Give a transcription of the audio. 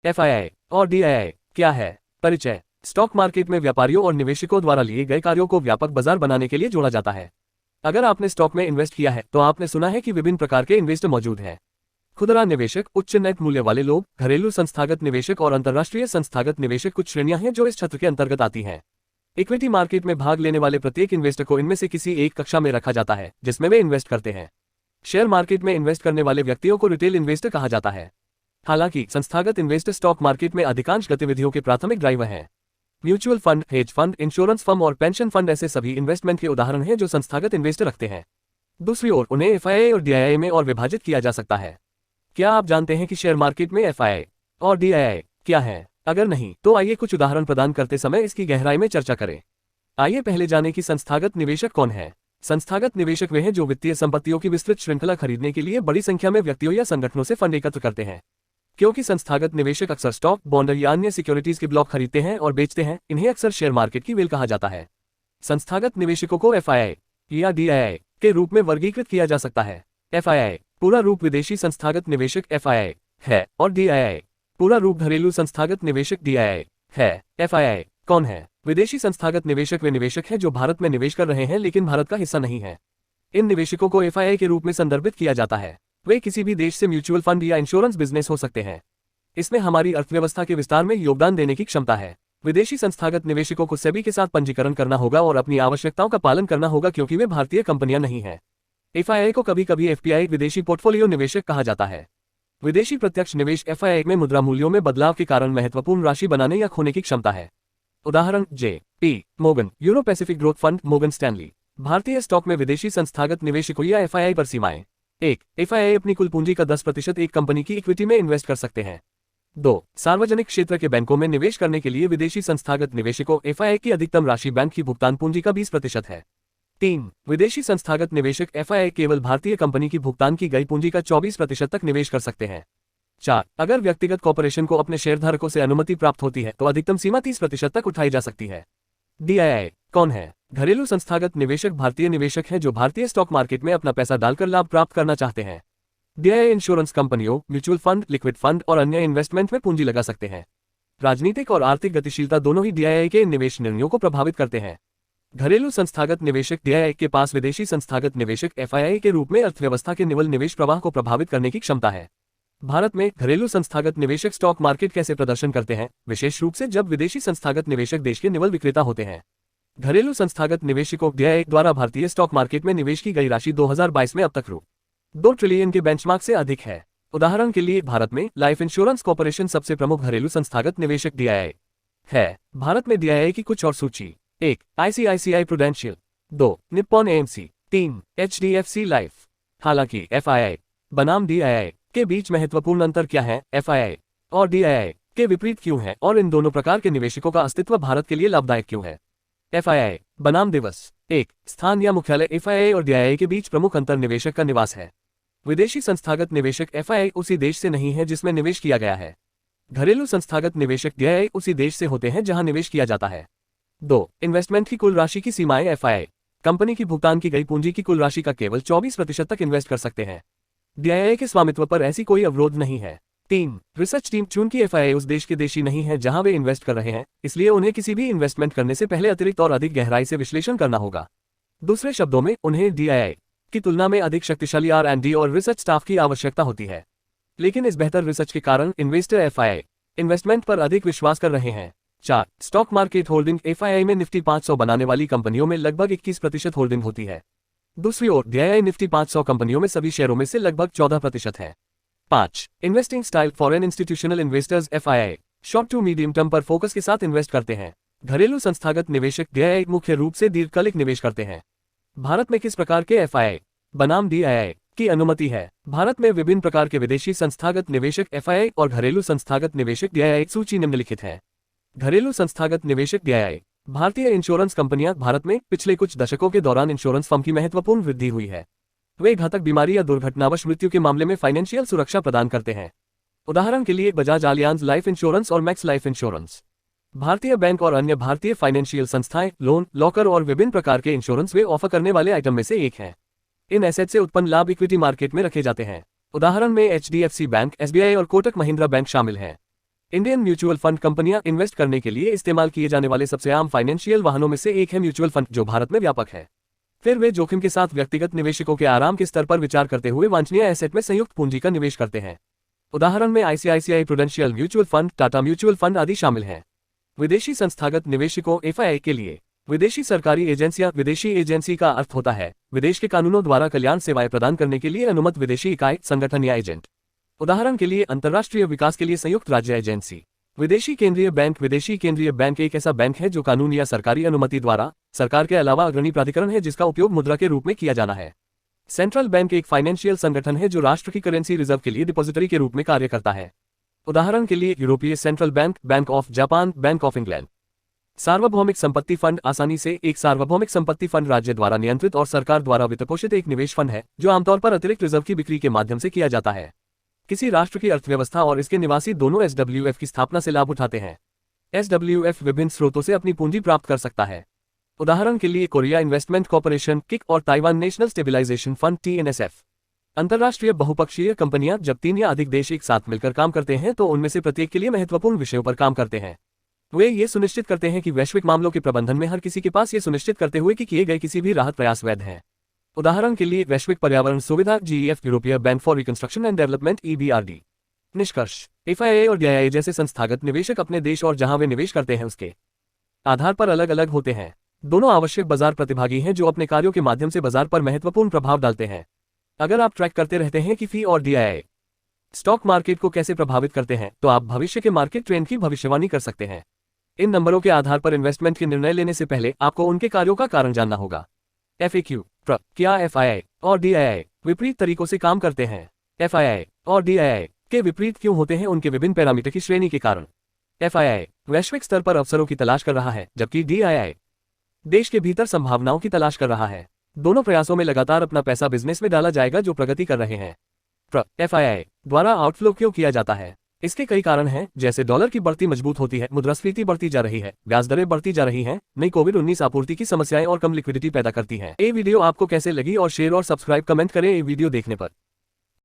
FII और DII क्या है? परिचय। स्टॉक मार्केट में व्यापारियों और निवेशकों द्वारा लिए गए कार्यों को व्यापक बाजार बनाने के लिए जोड़ा जाता है। अगर आपने स्टॉक में इन्वेस्ट किया है तो आपने सुना है कि विभिन्न प्रकार के इन्वेस्टर मौजूद हैं। खुदरा निवेशक, उच्च नेट मूल्य वाले लोग, घरेलू संस्थागत निवेशक और अंतर्राष्ट्रीय संस्थागत निवेशक कुछ श्रेणियां हैं जो इस छत्र के अंतर्गत आती हैं। इक्विटी मार्केट में भाग लेने वाले प्रत्येक इन्वेस्टर को इनमें से किसी एक कक्षा में रखा जाता है जिसमें वे इन्वेस्ट करते हैं। शेयर मार्केट में इन्वेस्ट करने वाले व्यक्तियों को रिटेल इन्वेस्टर कहा जाता है। हालांकि संस्थागत इन्वेस्टर स्टॉक मार्केट में अधिकांश गतिविधियों के प्राथमिक ड्राइवर हैं। Mutual fund, hedge fund, insurance firm और पेंशन फंड ऐसे सभी इन्वेस्टमेंट के उदाहरण हैं जो संस्थागत इन्वेस्टर रखते हैं। दूसरी ओर उन्हें FII और DII में और विभाजित किया जा सकता है। क्या आप जानते हैं कि शेयर मार्केट में FII और DII क्या है? अगर नहीं तो आइए कुछ उदाहरण प्रदान करते समय इसकी गहराई में चर्चा करें। आइए पहले जानें कि संस्थागत निवेशक कौन है। संस्थागत निवेशक वे हैं जो वित्तीय संपत्तियों की विस्तृत श्रृंखला खरीदने के लिए बड़ी संख्या में व्यक्तियों या संगठनों से फंड एकत्र करते हैं। क्योंकि संस्थागत निवेशक अक्सर स्टॉक, बॉन्ड या अन्य सिक्योरिटीज के ब्लॉक खरीदते हैं और बेचते हैं, इन्हें अक्सर शेयर मार्केट की व्हेल कहा जाता है। संस्थागत निवेशकों को FII या DII के रूप में वर्गीकृत किया जा सकता है। FII पूरा रूप विदेशी संस्थागत निवेशक FII है और DII पूरा रूप घरेलू संस्थागत निवेशक DII है। FII कौन है? विदेशी संस्थागत निवेशक वे निवेशक हैं जो भारत में निवेश कर रहे हैं लेकिन भारत का हिस्सा नहीं है। इन निवेशकों को FII के रूप में संदर्भित किया जाता है। वे किसी भी देश से म्यूचुअल फंड या इंश्योरेंस बिजनेस हो सकते हैं। इसमें हमारी अर्थव्यवस्था के विस्तार में योगदान देने की क्षमता है। विदेशी संस्थागत निवेशकों को सेबी के साथ पंजीकरण करना होगा और अपनी आवश्यकताओं का पालन करना होगा क्योंकि वे भारतीय कंपनियां नहीं हैं। FII को कभी कभी FPI विदेशी पोर्टफोलियो निवेशक कहा जाता है। विदेशी प्रत्यक्ष निवेश FII में मुद्रा मूल्यों में बदलाव के कारण महत्वपूर्ण राशि बनाने या खोने की क्षमता है। उदाहरण JP Morgan, euro Pacific growth fund, Morgan Stanley. भारतीय स्टॉक में विदेशी संस्थागत निवेशकों या FII पर सीमाएं। 1. FII अपनी कुल पूंजी का 10% एक कंपनी की इक्विटी में इन्वेस्ट कर सकते हैं। 2. सार्वजनिक क्षेत्र के बैंकों में निवेश करने के लिए विदेशी संस्थागत निवेशकों FII की अधिकतम राशि बैंक की भुगतान पूंजी का 20% है। 3. विदेशी संस्थागत निवेशक FII केवल भारतीय कंपनी की भुगतान की गई पूंजी का 24% तक निवेश कर सकते हैं। 4. अगर व्यक्तिगत कॉर्पोरेशन को अपने शेयरधारकों से अनुमति प्राप्त होती है तो अधिकतम सीमा 30% तक उठाई जा सकती है। DII कौन है? घरेलू संस्थागत निवेशक भारतीय निवेशक हैं जो भारतीय स्टॉक मार्केट में अपना पैसा डालकर लाभ प्राप्त करना चाहते हैं। DII इंश्योरेंस कंपनियों, म्यूचुअल फंड, लिक्विड फंड और अन्य इन्वेस्टमेंट में पूंजी लगा सकते हैं। राजनीतिक और आर्थिक गतिशीलता दोनों ही DII के निवेश निर्णयों को प्रभावित करते हैं। घरेलू संस्थागत निवेशक DII के पास विदेशी संस्थागत निवेशक FII के रूप में अर्थव्यवस्था के निवल निवेश प्रवाह को प्रभावित करने की क्षमता है। भारत में घरेलू संस्थागत निवेशक स्टॉक मार्केट कैसे प्रदर्शन करते हैं, विशेष रूप से जब विदेशी संस्थागत निवेशक देश के निवल विक्रेता होते हैं। घरेलू संस्थागत निवेशकों DII द्वारा भारतीय स्टॉक मार्केट में निवेश की गई राशि 2022 में अब तक ₹2 ट्रिलियन के बेंचमार्क से अधिक है। उदाहरण के लिए भारत में लाइफ इंश्योरेंस कॉर्पोरेशन सबसे प्रमुख घरेलू संस्थागत निवेशक DII है। भारत में DII की कुछ और सूची। 1. ICICI prudential. 2. Nippon AMC। 3. HDFC life. हालांकि FII बनाम DII के बीच महत्वपूर्ण अंतर क्या है? FII और DII के विपरीत क्यों है और इन दोनों प्रकार के निवेशकों का अस्तित्व भारत के लिए लाभदायक क्यों है? FII बनाम दिवस। 1. स्थान या मुख्यालय। FII और DII के बीच प्रमुख अंतर निवेशक का निवास है। विदेशी संस्थागत निवेशक FII उसी देश से नहीं है जिसमें निवेश किया गया है। घरेलू संस्थागत निवेशक DII उसी देश से होते हैं जहां निवेश किया जाता है। 2. इन्वेस्टमेंट की कुल राशि की सीमाएं। FII कंपनी की भुगतान की गई पूंजी की कुल राशि का केवल 24% तक इन्वेस्ट कर सकते हैं। DII के स्वामित्व पर ऐसी कोई अवरोध नहीं है। 3. Research team. चूंकि FII उस देश के देशी नहीं है जहां वे इन्वेस्ट कर रहे हैं, इसलिए उन्हें किसी भी इन्वेस्टमेंट करने से पहले अतिरिक्त और अधिक गहराई से विश्लेषण करना होगा। दूसरे शब्दों में, उन्हें DII की तुलना में अधिक शक्तिशाली R&D और रिसर्च स्टाफ की आवश्यकता होती है। लेकिन इस बेहतर रिसर्च के कारण इन्वेस्टर FII इन्वेस्टमेंट पर अधिक विश्वास कर रहे हैं। 4. Stock market holding. FII में निफ्टी 500 बनाने वाली कंपनियों में लगभग 21% होल्डिंग होती है। दूसरी ओर DII निफ्टी 500 कंपनियों में सभी शेयरों में से लगभग 14% है। 5. Investing style. Foreign institutional investors FII short to medium term पर फोकस के साथ इन्वेस्ट करते हैं। घरेलू संस्थागत निवेशक DII मुख्य रूप से दीर्घकालिक निवेश करते हैं। भारत में किस प्रकार के FII बनाम DII की अनुमति है? भारत में विभिन्न प्रकार के विदेशी संस्थागत निवेशक FII और घरेलू संस्थागत निवेशक DII सूची निम्नलिखित है। घरेलू संस्थागत निवेशक DII। भारतीय इंश्योरेंस कंपनियां। भारत में पिछले कुछ दशकों के दौरान इंश्योरेंस फर्म की महत्वपूर्ण वृद्धि हुई है। वे घातक बीमारी या दुर्घटनावश मृत्यु के मामले में फाइनेंशियल सुरक्षा प्रदान करते हैं। उदाहरण के लिए बजाज आलियांज लाइफ इंश्योरेंस और मैक्स लाइफ इंश्योरेंस। भारतीय बैंक और अन्य भारतीय फाइनेंशियल संस्थाएं लोन, लॉकर और विभिन्न प्रकार के इंश्योरेंस वे ऑफर करने वाले आइटम में से एक हैं। इन एसेट से उत्पन्न लाभ इक्विटी मार्केट में रखे जाते हैं। उदाहरण में HDFC बैंक, SBI और कोटक महिंद्रा बैंक शामिल हैं। इंडियन म्यूचुअल फंड कंपनियां इन्वेस्ट करने के लिए इस्तेमाल किए जाने वाले सबसे आम फाइनेंशियल वाहनों में से एक है म्यूचुअल फंड, जो भारत में व्यापक है। फिर वे जोखिम के साथ व्यक्तिगत निवेशकों के आराम के स्तर पर विचार करते हुए वांछनीय एसेट में संयुक्त पूंजी का निवेश करते हैं। उदाहरण में ICICI prudential mutual fund, Tata mutual fund आदि शामिल हैं। विदेशी संस्थागत निवेशकों एफआईआई के लिए विदेशी सरकारी एजेंसियां। विदेशी एजेंसी का अर्थ होता है विदेश के कानूनों द्वारा कल्याण सेवाएं प्रदान करने के लिए अनुमत विदेशी इकाई, संगठन या एजेंट। उदाहरण के लिए अंतर्राष्ट्रीय विकास के लिए संयुक्त राज्य एजेंसी। विदेशी केंद्रीय बैंक। विदेशी केंद्रीय बैंक एक ऐसा बैंक है जो कानून या सरकारी अनुमति द्वारा सरकार के अलावा अग्रणी प्राधिकरण है जिसका उपयोग मुद्रा के रूप में किया जाना है। सेंट्रल बैंक एक फाइनेंशियल संगठन है जो राष्ट्र की करेंसी रिजर्व के लिए डिपॉजिटरी के रूप में कार्य करता है। उदाहरण के लिए यूरोपीय central bank, bank of Japan, bank of England. सार्वभौमिक संपत्ति फंड आसानी से एक सार्वभौमिक संपत्ति फंड राज्य द्वारा नियंत्रित और सरकार द्वारा वित्तपोषित एक निवेश फंड है जो आमतौर पर अतिरिक्त रिजर्व की बिक्री के माध्यम से किया जाता है। किसी राष्ट्र की अर्थव्यवस्था और इसके निवासी दोनों एसडब्ल्यूएफ की स्थापना से लाभ उठाते हैं। एसडब्ल्यूएफ विभिन्न स्रोतों से अपनी पूंजी प्राप्त कर सकता है। उदाहरण के लिए कोरिया इन्वेस्टमेंट कॉर्पोरेशन, किक और Taiwan national stabilisation fund TNSF। अंतर्राष्ट्रीय बहुपक्षीय कंपनियां जब 3 या अधिक देश एक साथ मिलकर काम करते हैं तो उनमें से प्रत्येक के लिए महत्वपूर्ण विषयों पर काम करते हैं। वे ये सुनिश्चित करते हैं कि वैश्विक मामलों के प्रबंधन में हर किसी के पास ये सुनिश्चित करते हुए कि किए गए किसी भी राहत प्रयास वैध हैं। उदाहरण के लिए वैश्विक पर्यावरण सुविधा GEF, यूरोपीय bank for reconstruction and development EBRD। निष्कर्ष, एफआईआई और DII जैसे संस्थागत निवेशक अपने देश और जहां वे निवेश करते हैं उसके आधार पर अलग अलग होते हैं। दोनों आवश्यक बाजार प्रतिभागी हैं जो अपने कार्यों के माध्यम से बाजार पर महत्वपूर्ण प्रभाव डालते हैं। अगर आप ट्रैक करते रहते हैं कि फी और DII स्टॉक मार्केट को कैसे प्रभावित करते हैं तो आप भविष्य के मार्केट ट्रेंड की भविष्यवाणी कर सकते हैं। इन नंबरों के आधार पर इन्वेस्टमेंट के निर्णय लेने से पहले आपको उनके कार्यों का कारण जानना होगा। FAQ, क्या एफआईआई और DII विपरीत तरीकों से काम करते हैं? एफआईआई और DII के विपरीत क्यों होते हैं? उनके विभिन्न पैरामीटर की श्रेणी के कारण। एफआईआई वैश्विक स्तर पर अवसरों की तलाश कर रहा है जबकि DII देश के भीतर संभावनाओं की तलाश कर रहा है। दोनों प्रयासों में लगातार अपना पैसा बिजनेस में डाला जाएगा जो प्रगति कर रहे हैं। एफआईआई द्वारा आउटफ्लो क्यों किया जाता है? इसके कई कारण हैं, जैसे डॉलर की बढ़ती मजबूत होती है, मुद्रास्फीति बढ़ती जा रही है, ब्याज दरें बढ़ती जा रही हैं, नई कोविड-19 आपूर्ति की समस्याएं और कम लिक्विडिटी पैदा करती हैं। ये वीडियो आपको कैसे लगी और शेयर और सब्सक्राइब कमेंट करें ये वीडियो देखने पर।